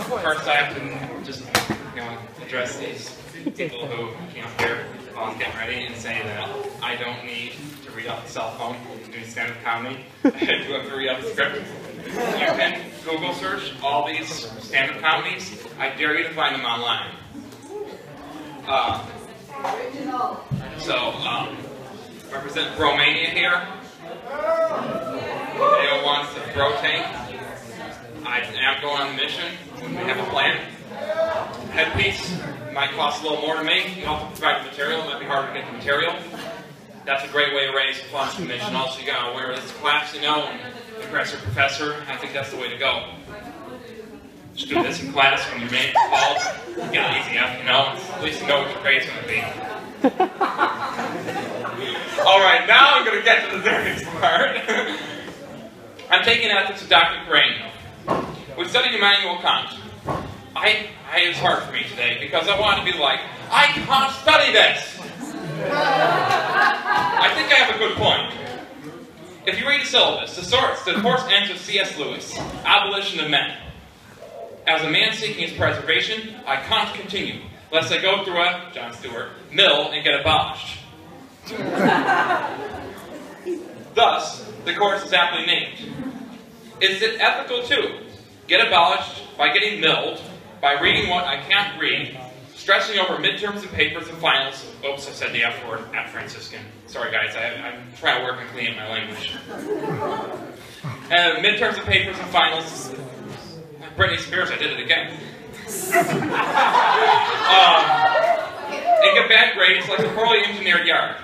First, I have to just address these people who came up here while I'm getting ready and say that I don't need to read off the cell phone doing stand-up comedy. I do have to read off the script. You can Google search all these stand-up comedies. I dare you to find them online. Represent Romania here. Anyone wants a bro tank? I am going on a mission. We have a plan. Headpiece might cost a little more to make. You have to provide the material. It might be harder to get the material. That's a great way to raise funds for the mission. Also, you gotta wear this class, and impress your professor. I think that's the way to go. Just do this in class when your name's called. You get an easy F, at least you know what your grade's gonna be. Alright, now I'm gonna get to the serious part. I'm taking ethics with Dr. Carreño. We studied Immanuel Kant. It was hard for me today because I wanted to be like, I can't study this! I think I have a good point. If you read the syllabus, the course ends with C.S. Lewis, Abolition of Men. As a man seeking his preservation, I can't continue, lest I go through a, John Stewart, mill and get abolished. Thus, the course is aptly named. Is it ethical too? Get abolished by getting milled, by reading what I can't read, stressing over midterms and papers and finals. Oops, I said the F word at Franciscan. Sorry guys, I'm trying to work on cleaning my language. Midterms and papers and finals. Britney Spears, I did it again. And get bad grades like a poorly engineered yard.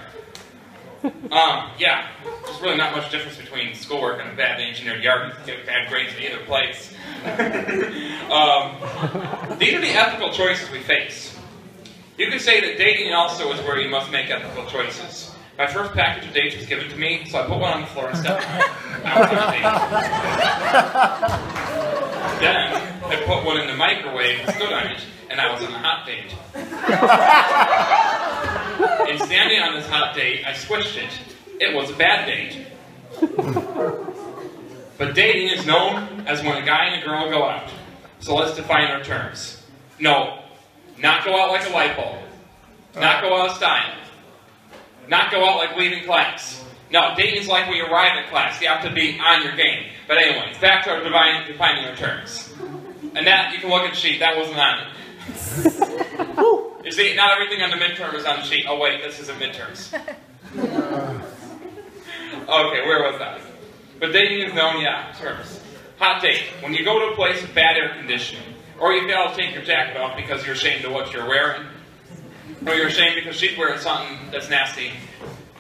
Yeah, there's really not much difference between schoolwork and a bad engineered yard. You get bad grades in either place. These are the ethical choices we face. You could say that dating also is where you must make ethical choices. My first package of dates was given to me, so I put one on the floor and stepped on it. I was on a date. Then, I put one in the microwave and stood on it, and I was on a hot date. In standing on this hot date, I squished it. It was a bad date. But dating is known as when a guy and a girl go out. So let's define our terms. No, not go out like a light bulb. Not go out of style. Not go out like leaving class. No, dating is like when you arrive at class. You have to be on your game. But anyways, back to our defining our terms. And that, you can look at the sheet. That wasn't on it. You see, not everything on the midterm is on the sheet. Oh wait, this isn't midterms. Okay, where was that? But dating is known, terms. Hot date. When you go to a place with bad air conditioning, or you fail to take your jacket off because you're ashamed of what you're wearing, or you're ashamed because she's wearing something that's nasty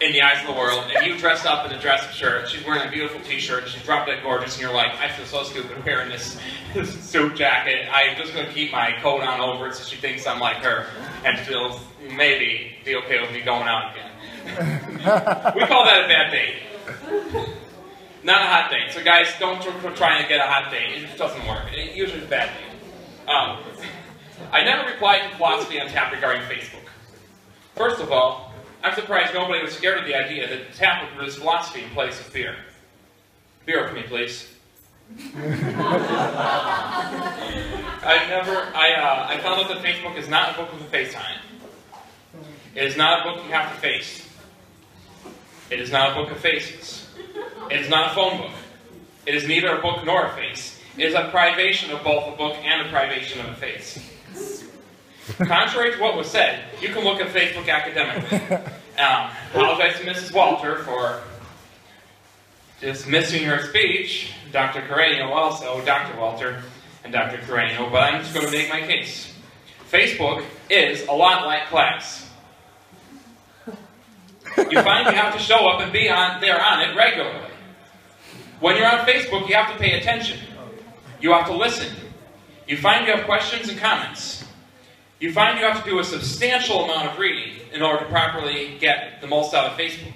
in the eyes of the world, and you dressed up in a dress shirt, she's wearing a beautiful t-shirt, and she's drop dead gorgeous, and you're like, I feel so stupid wearing this suit jacket, I'm just going to keep my coat on over it so she thinks I'm like her, and she'll maybe be okay with me going out again. We call that a bad date. Not a hot date. So guys, don't try and get a hot date. It just doesn't work. It usually is a bad date. I never replied to Philosophy on Tap regarding Facebook. First of all, I'm surprised nobody was scared of the idea that Tap would produce philosophy in place of beer. Beer with me, please. I found out that Facebook is not a book with a face on it. It is not a book you have to face. It is not a book of faces. It is not a phone book. It is neither a book nor a face. It is a privation of both a book and a privation of a face. Contrary to what was said, you can look at Facebook academically. Apologize to Mrs. Walter for dismissing her speech. Dr. Carreño also, Dr. Walter and Dr. Carreño, but I'm just going to make my case. Facebook is a lot like class. You find you have to show up and be there on it regularly. When you're on Facebook, you have to pay attention. You have to listen. You find you have questions and comments. You find you have to do a substantial amount of reading in order to properly get the most out of Facebook.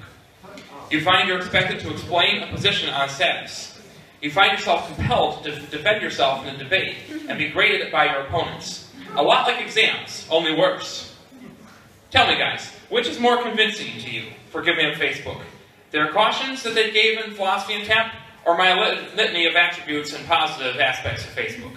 You find you're expected to explain a position on status. You find yourself compelled to defend yourself in a debate and be graded by your opponents. A lot like exams, only worse. Tell me guys, which is more convincing to you for giving up Facebook? Their cautions that they gave in Philosophy and Tap, or my litany of attributes and positive aspects of Facebook?